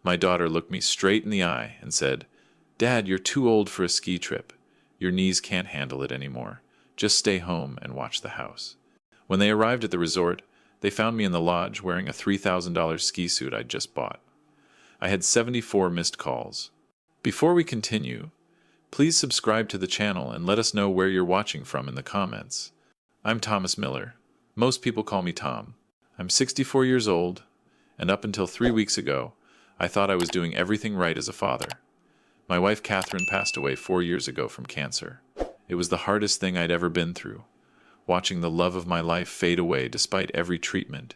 My daughter looked me straight in the eye and said, "Dad, you're too old for a ski trip. Your knees can't handle it anymore. Just stay home and watch the house." When they arrived at the resort, they found me in the lodge wearing a $3,000 ski suit I'd just bought. I had 74 missed calls. Before we continue, please subscribe to the channel and let us know where you're watching from in the comments. I'm Thomas Miller. Most people call me Tom. I'm 64 years old, and up until 3 weeks ago, I thought I was doing everything right as a father. My wife Catherine passed away 4 years ago from cancer. It was the hardest thing I'd ever been through, watching the love of my life fade away despite every treatment,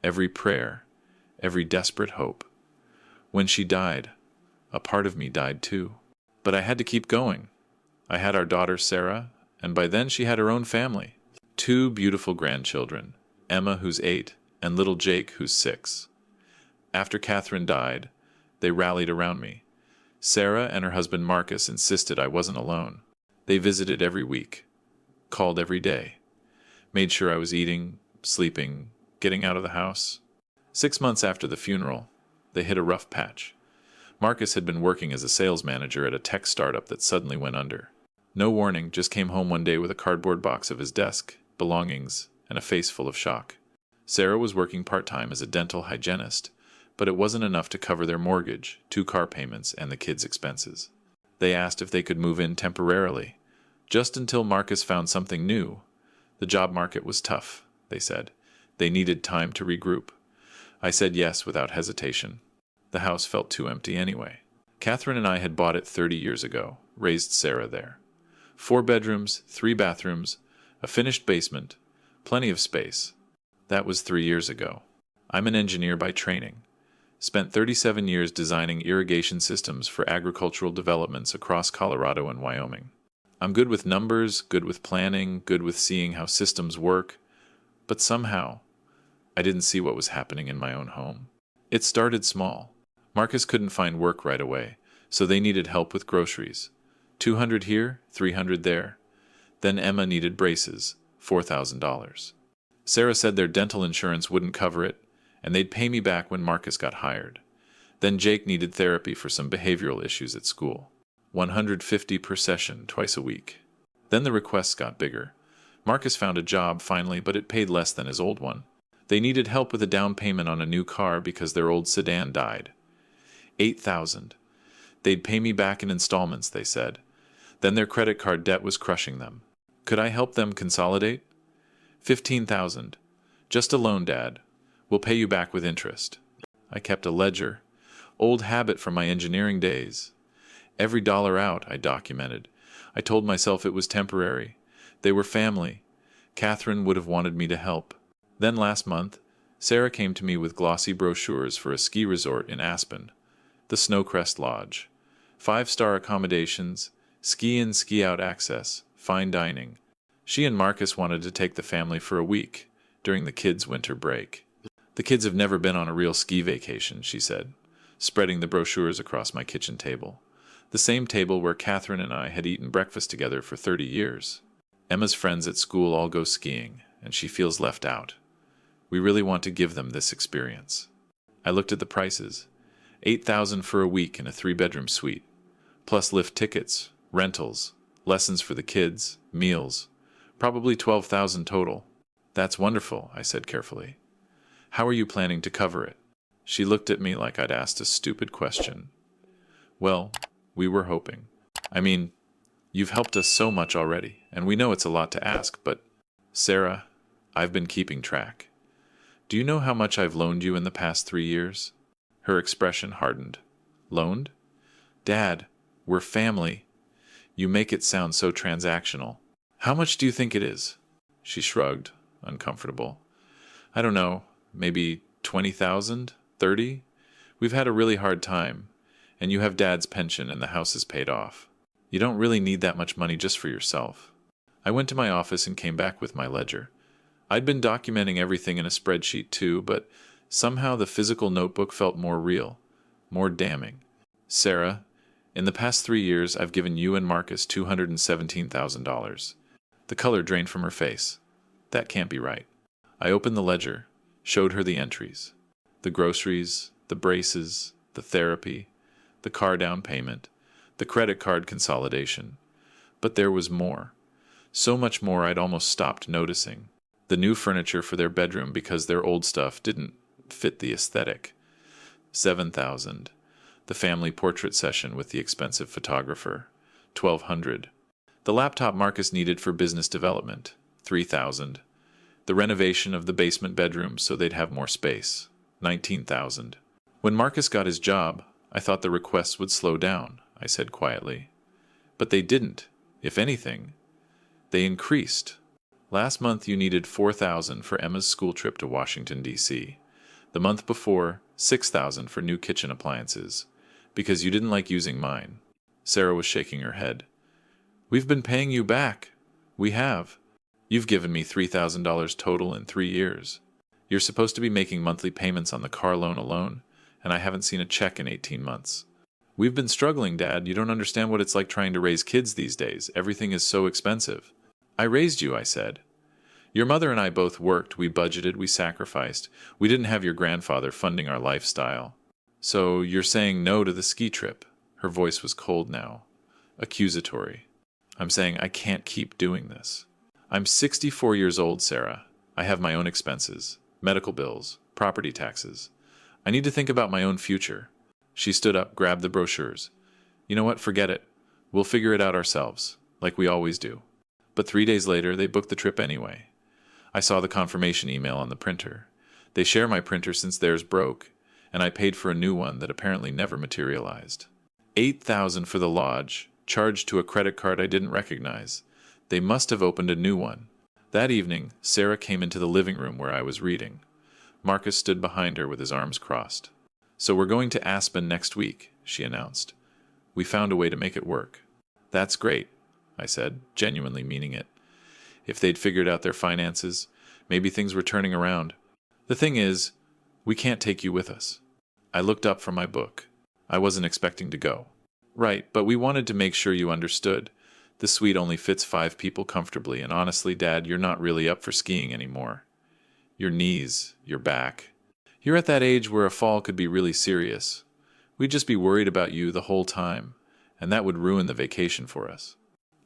every prayer, every desperate hope. When she died, a part of me died too. But I had to keep going. I had our daughter Sarah, and by then she had her own family. 2 beautiful grandchildren, Emma, who's 8, and little Jake, who's 6. After Catherine died, they rallied around me. Sarah and her husband Marcus insisted I wasn't alone. They visited every week, called every day, made sure I was eating, sleeping, getting out of the house. 6 months after the funeral, they hit a rough patch. Marcus had been working as a sales manager at a tech startup that suddenly went under. No warning, just came home one day with a cardboard box of his desk, belongings, and a face full of shock. Sarah was working part-time as a dental hygienist, but it wasn't enough to cover their mortgage, 2 car payments, and the kids' expenses. They asked if they could move in temporarily, just until Marcus found something new. The job market was tough, they said. They needed time to regroup. I said yes without hesitation. The house felt too empty anyway. Catherine and I had bought it 30 years ago, raised Sarah there. 4 bedrooms, 3 bathrooms, a finished basement, plenty of space. That was 3 years ago. I'm an engineer by training. Spent 37 years designing irrigation systems for agricultural developments across Colorado and Wyoming. I'm good with numbers, good with planning, good with seeing how systems work, but somehow, I didn't see what was happening in my own home. It started small. Marcus couldn't find work right away, so they needed help with groceries. 200 here, 300 there. Then Emma needed braces, $4,000. Sarah said their dental insurance wouldn't cover it, and they'd pay me back when Marcus got hired. Then Jake needed therapy for some behavioral issues at school. $150 per session, twice a week. Then the requests got bigger. Marcus found a job finally, but it paid less than his old one. They needed help with a down payment on a new car because their old sedan died. $8,000. They'd pay me back in installments, they said. Then their credit card debt was crushing them. Could I help them consolidate? $15,000. Just a loan, Dad. We'll pay you back with interest. I kept a ledger. Old habit from my engineering days. Every dollar out, I documented. I told myself it was temporary. They were family. Catherine would have wanted me to help. Then last month, Sarah came to me with glossy brochures for a ski resort in Aspen, the Snowcrest Lodge. 5-star accommodations, ski-in, ski-out access, fine dining. She and Marcus wanted to take the family for a week during the kids' winter break. The kids have never been on a real ski vacation, she said, spreading the brochures across my kitchen table. The same table where Catherine and I had eaten breakfast together for 30 years. Emma's friends at school all go skiing, and she feels left out. We really want to give them this experience. I looked at the prices. $8,000 for a week in a 3-bedroom suite, plus lift tickets, rentals, lessons for the kids, meals. Probably $12,000 total. That's wonderful, I said carefully. How are you planning to cover it? She looked at me like I'd asked a stupid question. Well, we were hoping. I mean, you've helped us so much already, and we know it's a lot to ask, but Sarah, I've been keeping track. Do you know how much I've loaned you in the past 3 years? Her expression hardened. Loaned? Dad, we're family. You make it sound so transactional. How much do you think it is? She shrugged, uncomfortable. I don't know, maybe 20,000? 30? We've had a really hard time, and you have Dad's pension and the house is paid off. You don't really need that much money just for yourself. I went to my office and came back with my ledger. I'd been documenting everything in a spreadsheet too, but somehow the physical notebook felt more real, more damning. Sarah, in the past 3 years, I've given you and Marcus $217,000. The color drained from her face. That can't be right. I opened the ledger, showed her the entries. The groceries, the braces, the therapy, the car down payment, the credit card consolidation. But there was more. So much more I'd almost stopped noticing. The new furniture for their bedroom because their old stuff didn't fit the aesthetic. 7,000. The family portrait session with the expensive photographer. 1,200. The laptop Marcus needed for business development. 3,000. The renovation of the basement bedroom so they'd have more space. 19,000. When Marcus got his job, I thought the requests would slow down, I said quietly. But they didn't. If anything, they increased. Last month you needed 4,000 for Emma's school trip to Washington, D.C. The month before, 6,000 for new kitchen appliances, because you didn't like using mine. Sarah was shaking her head. We've been paying you back. We have. You've given me $3,000 total in 3 years. You're supposed to be making monthly payments on the car loan alone, and I haven't seen a check in 18 months. We've been struggling, Dad. You don't understand what it's like trying to raise kids these days. Everything is so expensive. I raised you, I said. Your mother and I both worked. We budgeted. We sacrificed. We didn't have your grandfather funding our lifestyle. So you're saying no to the ski trip. Her voice was cold now, accusatory. I'm saying I can't keep doing this. I'm 64 years old, Sarah. I have my own expenses, medical bills, property taxes. I need to think about my own future. She stood up, grabbed the brochures. You know what? Forget it. We'll figure it out ourselves, like we always do. But 3 days later, they booked the trip anyway. I saw the confirmation email on the printer. They share my printer since theirs broke, and I paid for a new one that apparently never materialized. 8,000 for the lodge, charged to a credit card I didn't recognize. They must have opened a new one. That evening, Sarah came into the living room where I was reading. Marcus stood behind her with his arms crossed. So we're going to Aspen next week, she announced. We found a way to make it work. That's great, I said, genuinely meaning it. If they'd figured out their finances, maybe things were turning around. The thing is, we can't take you with us. I looked up from my book. I wasn't expecting to go. Right, but we wanted to make sure you understood. The suite only fits 5 people comfortably, and honestly, Dad, you're not really up for skiing anymore. Your knees, your back. You're at that age where a fall could be really serious. We'd just be worried about you the whole time, and that would ruin the vacation for us.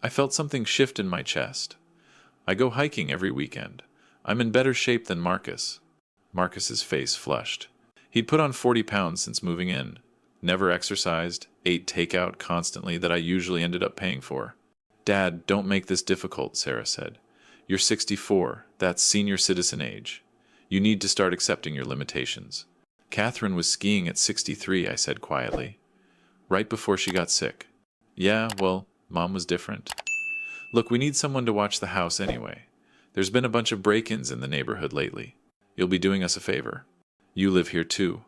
I felt something shift in my chest. I go hiking every weekend. I'm in better shape than Marcus. Marcus's face flushed. He'd put on 40 pounds since moving in. Never exercised, ate takeout constantly that I usually ended up paying for. Dad, don't make this difficult, Sarah said. You're 64. That's senior citizen age. You need to start accepting your limitations. Catherine was skiing at 63, I said quietly. Right before she got sick. Yeah, well, Mom was different. Look, we need someone to watch the house anyway. There's been a bunch of break-ins in the neighborhood lately. You'll be doing us a favor. You live here too.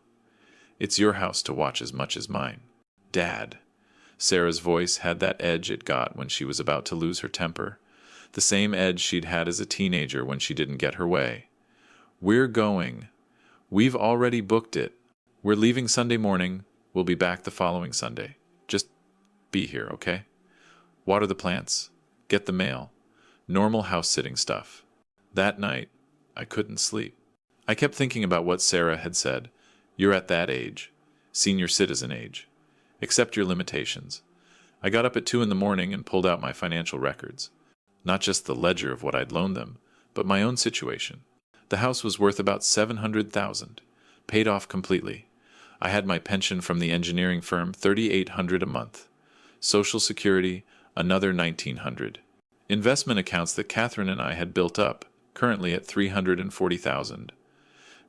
It's your house to watch as much as mine. Dad. Sarah's voice had that edge it got when she was about to lose her temper. The same edge she'd had as a teenager when she didn't get her way. We're going. We've already booked it. We're leaving Sunday morning. We'll be back the following Sunday. Just be here, okay? Water the plants. Get the mail. Normal house-sitting stuff. That night, I couldn't sleep. I kept thinking about what Sarah had said. You're at that age. Senior citizen age. Accept your limitations. I got up at 2 a.m. and pulled out my financial records. Not just the ledger of what I'd loaned them, but my own situation. The house was worth about $700,000, paid off completely. I had my pension from the engineering firm, $3,800 a month. Social Security, another $1,900. Investment accounts that Catherine and I had built up, currently at $340,000.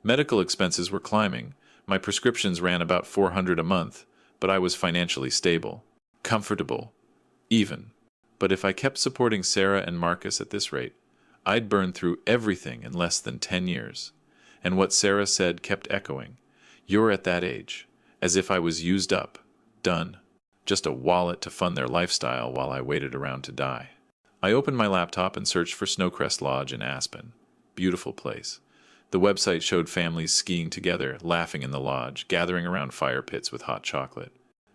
Medical expenses were climbing. My prescriptions ran about $400 a month, but I was financially stable, comfortable, even. But if I kept supporting Sarah and Marcus at this rate, I'd burn through everything in less than 10 years. And what Sarah said kept echoing. You're at that age, as if I was used up, done. Just a wallet to fund their lifestyle while I waited around to die. I opened my laptop and searched for Snowcrest Lodge in Aspen. Beautiful place. The website showed families skiing together, laughing in the lodge, gathering around fire pits with hot chocolate.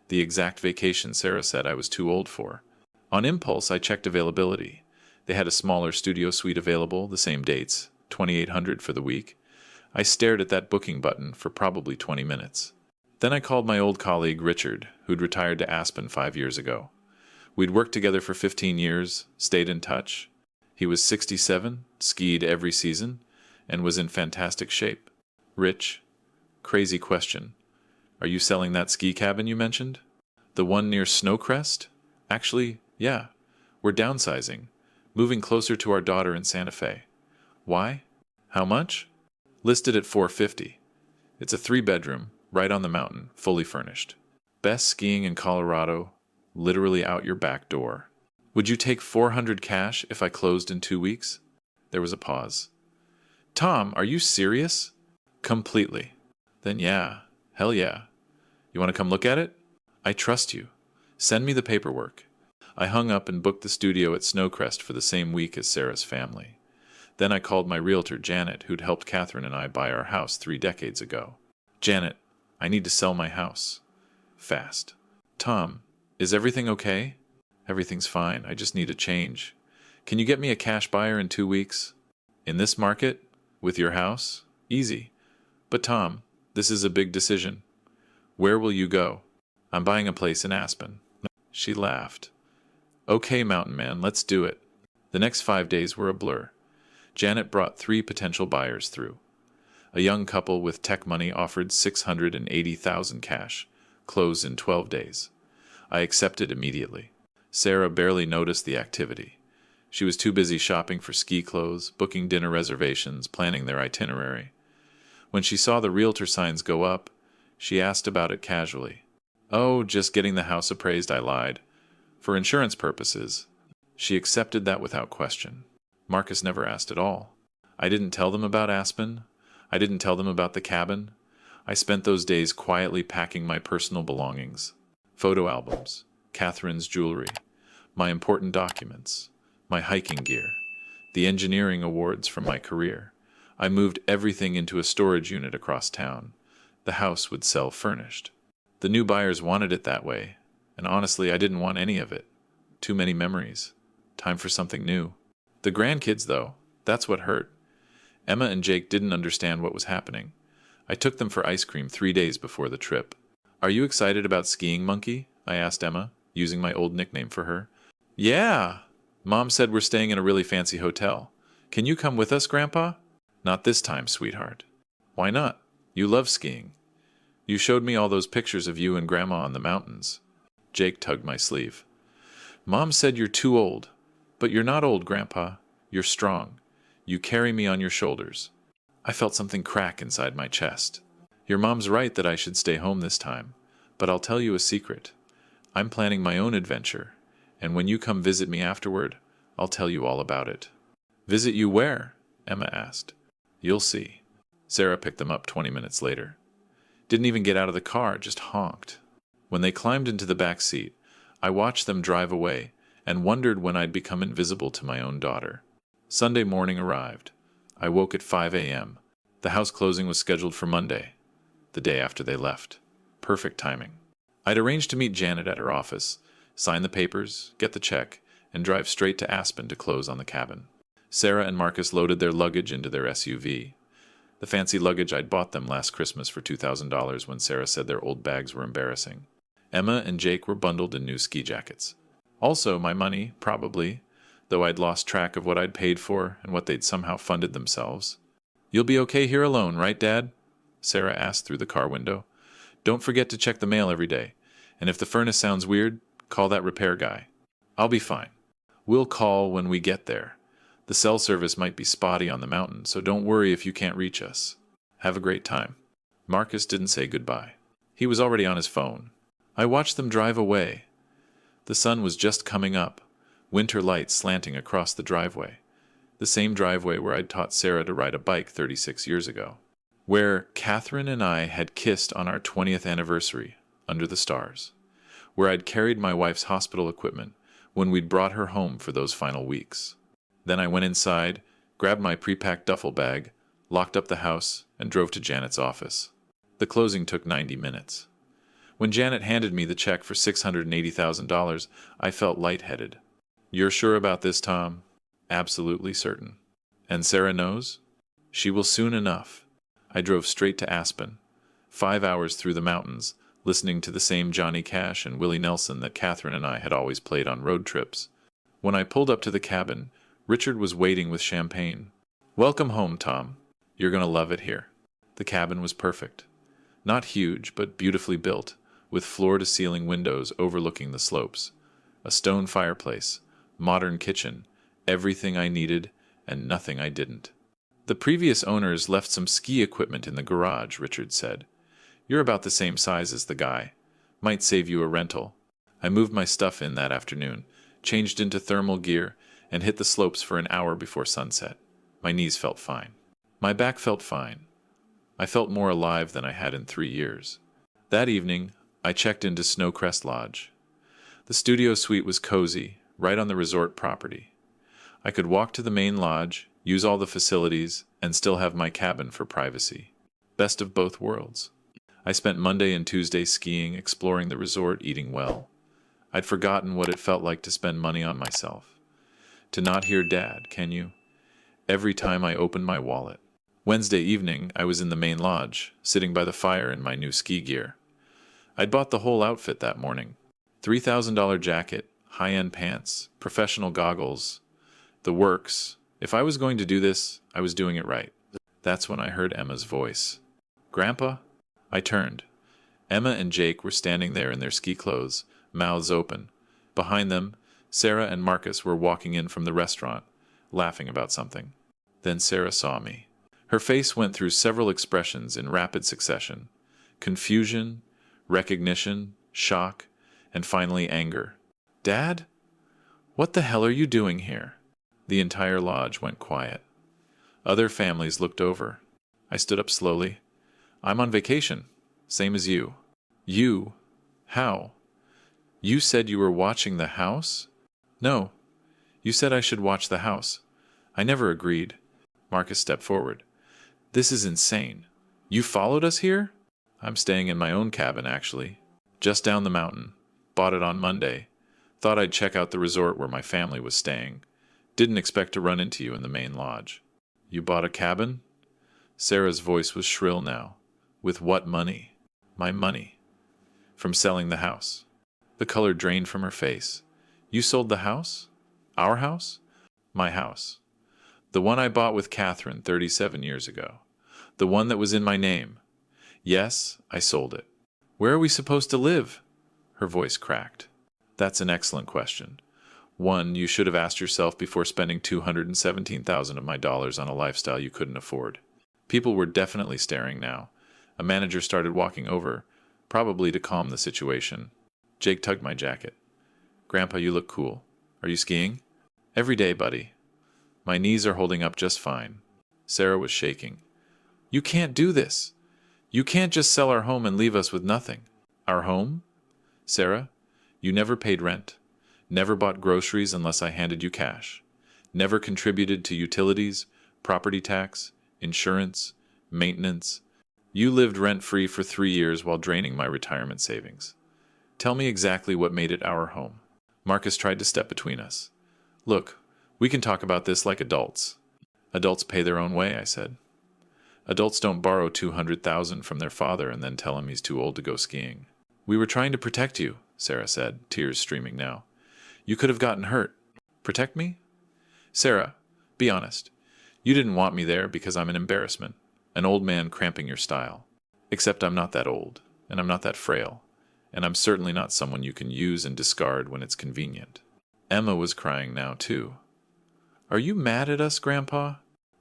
The exact vacation Sarah said I was too old for. On impulse, I checked availability. They had a smaller studio suite available, the same dates, $2,800 for the week. I stared at that booking button for probably 20 minutes. Then I called my old colleague Richard, who'd retired to Aspen 5 years ago. We'd worked together for 15 years, stayed in touch. He was 67, skied every season, and was in fantastic shape. Rich, crazy question. Are you selling that ski cabin you mentioned? The one near Snowcrest? Actually, yeah. We're downsizing, moving closer to our daughter in Santa Fe. Why? How much? Listed at $450. It's a 3-bedroom, right on the mountain, fully furnished. Best skiing in Colorado, literally out your back door. Would you take $400 cash if I closed in 2 weeks? There was a pause. Tom, are you serious? Completely. Then yeah, hell yeah. You want to come look at it? I trust you. Send me the paperwork. I hung up and booked the studio at Snowcrest for the same week as Sarah's family. Then I called my realtor, Janet, who'd helped Catherine and I buy our house 3 decades ago. Janet, I need to sell my house. Fast. Tom, is everything okay? Everything's fine. I just need a change. Can you get me a cash buyer in 2 weeks? In this market? With your house? Easy. But Tom, this is a big decision. Where will you go? I'm buying a place in Aspen. She laughed. Okay, mountain man, let's do it. The next 5 days were a blur. Janet brought 3 potential buyers through. A young couple with tech money offered $680,000 cash, closed in 12 days. I accepted immediately. Sarah barely noticed the activity. She was too busy shopping for ski clothes, booking dinner reservations, planning their itinerary. When she saw the realtor signs go up, she asked about it casually. Oh, just getting the house appraised, I lied. For insurance purposes. She accepted that without question. Marcus never asked at all. I didn't tell them about Aspen. I didn't tell them about the cabin. I spent those days quietly packing my personal belongings. Photo albums, Catherine's jewelry, my important documents, my hiking gear, the engineering awards from my career. I moved everything into a storage unit across town. The house would sell furnished. The new buyers wanted it that way, and honestly, I didn't want any of it. Too many memories. Time for something new. The grandkids, though, that's what hurt. Emma and Jake didn't understand what was happening. I took them for ice cream 3 days before the trip. Are you excited about skiing, Monkey? I asked Emma, using my old nickname for her. Yeah! Mom said we're staying in a really fancy hotel. Can you come with us, Grandpa? Not this time, sweetheart. Why not? You love skiing. You showed me all those pictures of you and Grandma on the mountains. Jake tugged my sleeve. Mom said you're too old. But you're not old, Grandpa. You're strong. You carry me on your shoulders. I felt something crack inside my chest. Your mom's right that I should stay home this time. But I'll tell you a secret. I'm planning my own adventure, and when you come visit me afterward, I'll tell you all about it. Visit you where? Emma asked. You'll see. Sarah picked them up 20 minutes later. Didn't even get out of the car, just honked. When they climbed into the back seat, I watched them drive away and wondered when I'd become invisible to my own daughter. Sunday morning arrived. I woke at 5 a.m. The house closing was scheduled for Monday, the day after they left. Perfect timing. I'd arranged to meet Janet at her office, sign the papers, get the check, and drive straight to Aspen to close on the cabin. Sarah and Marcus loaded their luggage into their SUV. The fancy luggage I'd bought them last Christmas for $2,000 when Sarah said their old bags were embarrassing. Emma and Jake were bundled in new ski jackets. Also my money, probably, though I'd lost track of what I'd paid for and what they'd somehow funded themselves. You'll be okay here alone, right, Dad? Sarah asked through the car window. Don't forget to check the mail every day, and if the furnace sounds weird, call that repair guy. I'll be fine. We'll call when we get there. The cell service might be spotty on the mountain, so don't worry if you can't reach us. Have a great time. Marcus didn't say goodbye. He was already on his phone. I watched them drive away. The sun was just coming up, winter lights slanting across the driveway. The same driveway where I'd taught Sarah to ride a bike 36 years ago. Where Catherine and I had kissed on our 20th anniversary, under the stars. Where I'd carried my wife's hospital equipment when we'd brought her home for those final weeks. Then I went inside, grabbed my pre-packed duffel bag, locked up the house, and drove to Janet's office. The closing took 90 minutes. When Janet handed me the check for $680,000, I felt lightheaded. You're sure about this, Tom? Absolutely certain. And Sarah knows? She will soon enough. I drove straight to Aspen. 5 hours through the mountains, listening to the same Johnny Cash and Willie Nelson that Catherine and I had always played on road trips. When I pulled up to the cabin, Richard was waiting with champagne. "Welcome home, Tom. You're going to love it here." The cabin was perfect. Not huge, but beautifully built, with floor-to-ceiling windows overlooking the slopes. A stone fireplace, modern kitchen, everything I needed and nothing I didn't. "The previous owners left some ski equipment in the garage," Richard said. "You're about the same size as the guy. Might save you a rental." I moved my stuff in that afternoon, changed into thermal gear, and hit the slopes for an hour before sunset. My knees felt fine. My back felt fine. I felt more alive than I had in 3 years. That evening, I checked into Snowcrest Lodge. The studio suite was cozy, right on the resort property. I could walk to the main lodge, use all the facilities, and still have my cabin for privacy. Best of both worlds. I spent Monday and Tuesday skiing, exploring the resort, eating well. I'd forgotten what it felt like to spend money on myself. To not hear Dad, can you? Every time I opened my wallet. Wednesday evening, I was in the main lodge, sitting by the fire in my new ski gear. I'd bought the whole outfit that morning. $3,000 jacket, high-end pants, professional goggles, the works. If I was going to do this, I was doing it right. That's when I heard Emma's voice. "Grandpa?" I turned. Emma and Jake were standing there in their ski clothes, mouths open. Behind them, Sarah and Marcus were walking in from the restaurant, laughing about something. Then Sarah saw me. Her face went through several expressions in rapid succession. Confusion, recognition, shock, and finally anger. "Dad? What the hell are you doing here?" The entire lodge went quiet. Other families looked over. I stood up slowly. "I'm on vacation, same as you." "You? How? You said you were watching the house?" "No. You said I should watch the house. I never agreed." Marcus stepped forward. "This is insane. You followed us here?" "I'm staying in my own cabin, actually. Just down the mountain. Bought it on Monday. Thought I'd check out the resort where my family was staying. Didn't expect to run into you in the main lodge." "You bought a cabin?" Sarah's voice was shrill now. "With what money?" "My money. From selling the house." The color drained from her face. "You sold the house? Our house?" "My house. The one I bought with Catherine 37 years ago. The one that was in my name. Yes, I sold it." "Where are we supposed to live?" Her voice cracked. "That's an excellent question. One you should have asked yourself before spending $217,000 of my dollars on a lifestyle you couldn't afford." People were definitely staring now. A manager started walking over, probably to calm the situation. Jake tugged my jacket. "Grandpa, you look cool. Are you skiing?" "Every day, buddy. My knees are holding up just fine." Sarah was shaking. "You can't do this. You can't just sell our home and leave us with nothing." "Our home?" "Sarah, you never paid rent. Never bought groceries unless I handed you cash. Never contributed to utilities, property tax, insurance, maintenance. You lived rent-free for 3 years while draining my retirement savings. Tell me exactly what made it our home." Marcus tried to step between us. "Look, we can talk about this like adults." "Adults pay their own way," I said. "Adults don't borrow $200,000 from their father and then tell him he's too old to go skiing." "We were trying to protect you," Sarah said, tears streaming now. "You could have gotten hurt." "Protect me?" "Sarah, be honest. You didn't want me there because I'm an embarrassment, an old man cramping your style. Except I'm not that old, and I'm not that frail, and I'm certainly not someone you can use and discard when it's convenient." Emma was crying now, too. "Are you mad at us, Grandpa?"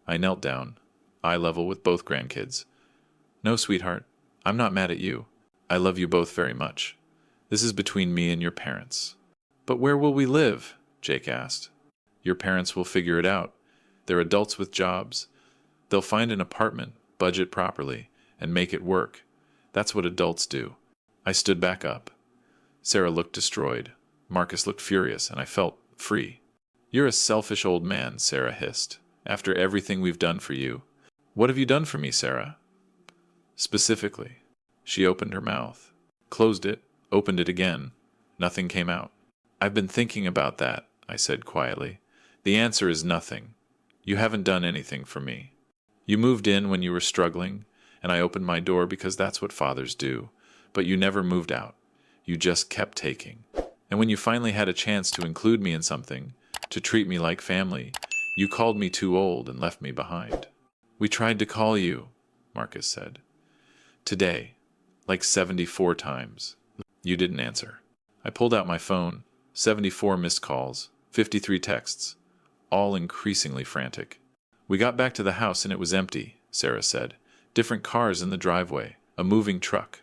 I knelt down, eye level with both grandkids. "No, sweetheart, I'm not mad at you. I love you both very much. This is between me and your parents." "But where will we live?" Jake asked. "Your parents will figure it out. They're adults with jobs. They'll find an apartment, budget properly, and make it work. That's what adults do." I stood back up. Sarah looked destroyed. Marcus looked furious, and I felt free. "You're a selfish old man," Sarah hissed. "After everything we've done for you." "What have you done for me, Sarah?" "Specifically." She opened her mouth, closed it, opened it again. Nothing came out. "I've been thinking about that," I said quietly. "The answer is nothing. You haven't done anything for me. You moved in when you were struggling, and I opened my door because that's what fathers do. But you never moved out. You just kept taking. And when you finally had a chance to include me in something, to treat me like family, you called me too old and left me behind. We tried to call you, Marcus said. Today, like 74 times. You didn't answer. I pulled out my phone. 74 missed calls, 53 texts, all increasingly frantic. We got back to the house and it was empty, Sarah said. Different cars in the driveway, a moving truck.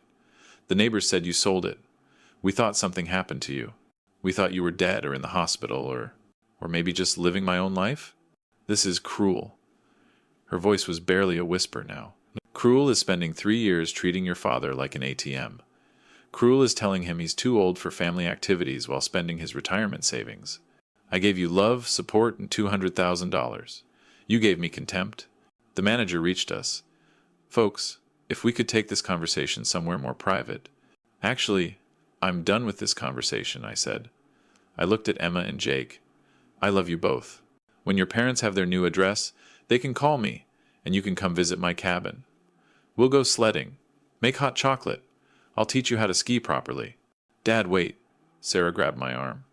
The neighbors said you sold it. We thought something happened to you. We thought you were dead or in the hospital or maybe just living my own life. This is cruel. Her voice was barely a whisper now. Cruel is spending 3 years treating your father like an ATM. Cruel is telling him he's too old for family activities while spending his retirement savings. I gave you love, support, and $200,000. You gave me contempt. The manager reached us. Folks, if we could take this conversation somewhere more private. Actually, I'm done with this conversation, I said. I looked at Emma and Jake. I love you both. When your parents have their new address, they can call me, and you can come visit my cabin. We'll go sledding. Make hot chocolate. I'll teach you how to ski properly. Dad, wait. Sarah grabbed my arm.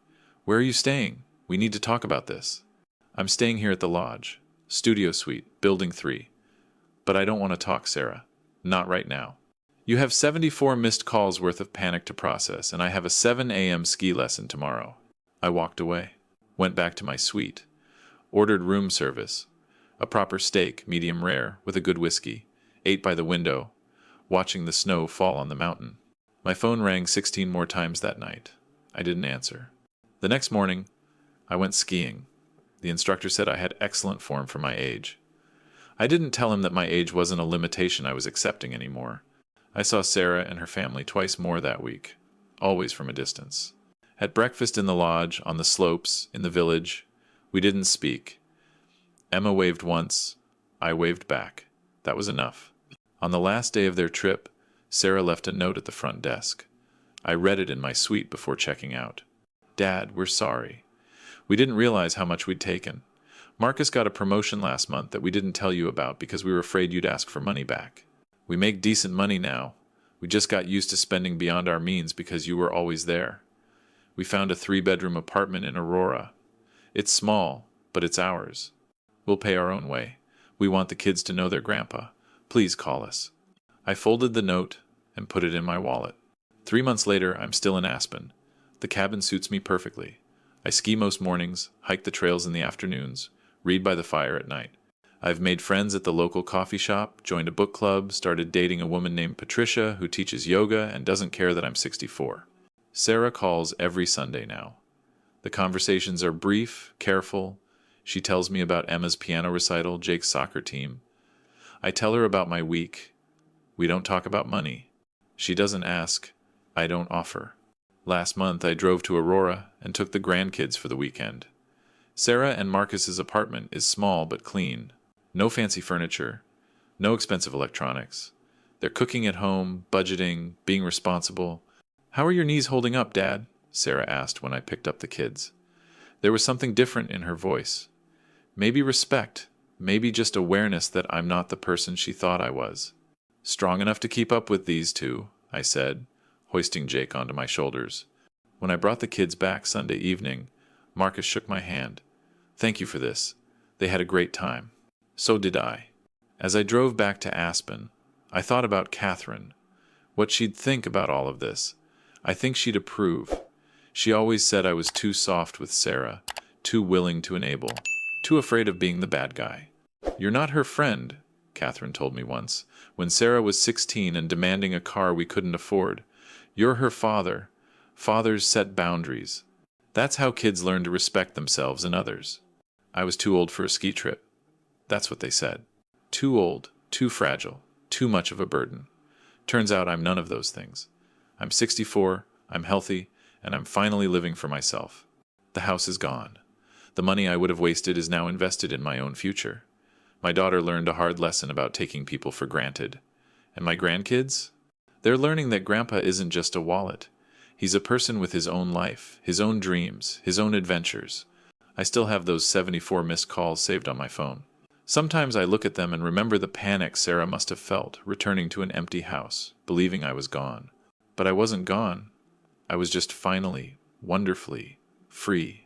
Where are you staying? We need to talk about this. I'm staying here at the lodge. Studio suite, building 3. But I don't want to talk, Sarah. Not right now. You have 74 missed calls worth of panic to process, and I have a 7 a.m. ski lesson tomorrow. I walked away. Went back to my suite. Ordered room service. A proper steak, medium rare, with a good whiskey. Ate by the window, watching the snow fall on the mountain. My phone rang 16 more times that night. I didn't answer. The next morning, I went skiing. The instructor said I had excellent form for my age. I didn't tell him that my age wasn't a limitation I was accepting anymore. I saw Sarah and her family twice more that week, always from a distance. At breakfast in the lodge, on the slopes, in the village, we didn't speak. Emma waved once. I waved back. That was enough. On the last day of their trip, Sarah left a note at the front desk. I read it in my suite before checking out. Dad, we're sorry. We didn't realize how much we'd taken. Marcus got a promotion last month that we didn't tell you about because we were afraid you'd ask for money back. We make decent money now. We just got used to spending beyond our means because you were always there. We found a 3-bedroom apartment in Aurora. It's small, but it's ours. We'll pay our own way. We want the kids to know their grandpa. Please call us. I folded the note and put it in my wallet. 3 months later, I'm still in Aspen. The cabin suits me perfectly. I ski most mornings, hike the trails in the afternoons, read by the fire at night. I've made friends at the local coffee shop, joined a book club, started dating a woman named Patricia who teaches yoga and doesn't care that I'm 64. Sarah calls every Sunday now. The conversations are brief, careful. She tells me about Emma's piano recital, Jake's soccer team. I tell her about my week. We don't talk about money. She doesn't ask. I don't offer. Last month I drove to Aurora and took the grandkids for the weekend. Sarah and Marcus's apartment is small but clean. No fancy furniture. No expensive electronics. They're cooking at home, budgeting, being responsible. How are your knees holding up, Dad? Sarah asked when I picked up the kids. There was something different in her voice. Maybe respect. Maybe just awareness that I'm not the person she thought I was. Strong enough to keep up with these two, I said, hoisting Jake onto my shoulders. When I brought the kids back Sunday evening, Marcus shook my hand. Thank you for this. They had a great time. So did I. As I drove back to Aspen, I thought about Catherine, what she'd think about all of this. I think she'd approve. She always said I was too soft with Sarah, too willing to enable, too afraid of being the bad guy. You're not her friend, Catherine told me once, when Sarah was 16 and demanding a car we couldn't afford. You're her father. Fathers set boundaries. That's how kids learn to respect themselves and others. I was too old for a ski trip. That's what they said. Too old, too fragile, too much of a burden. Turns out I'm none of those things. I'm 64, I'm healthy, and I'm finally living for myself. The house is gone. The money I would have wasted is now invested in my own future. My daughter learned a hard lesson about taking people for granted. And my grandkids? They're learning that Grandpa isn't just a wallet. He's a person with his own life, his own dreams, his own adventures. I still have those 74 missed calls saved on my phone. Sometimes I look at them and remember the panic Sarah must have felt, returning to an empty house, believing I was gone. But I wasn't gone. I was just finally, wonderfully, free.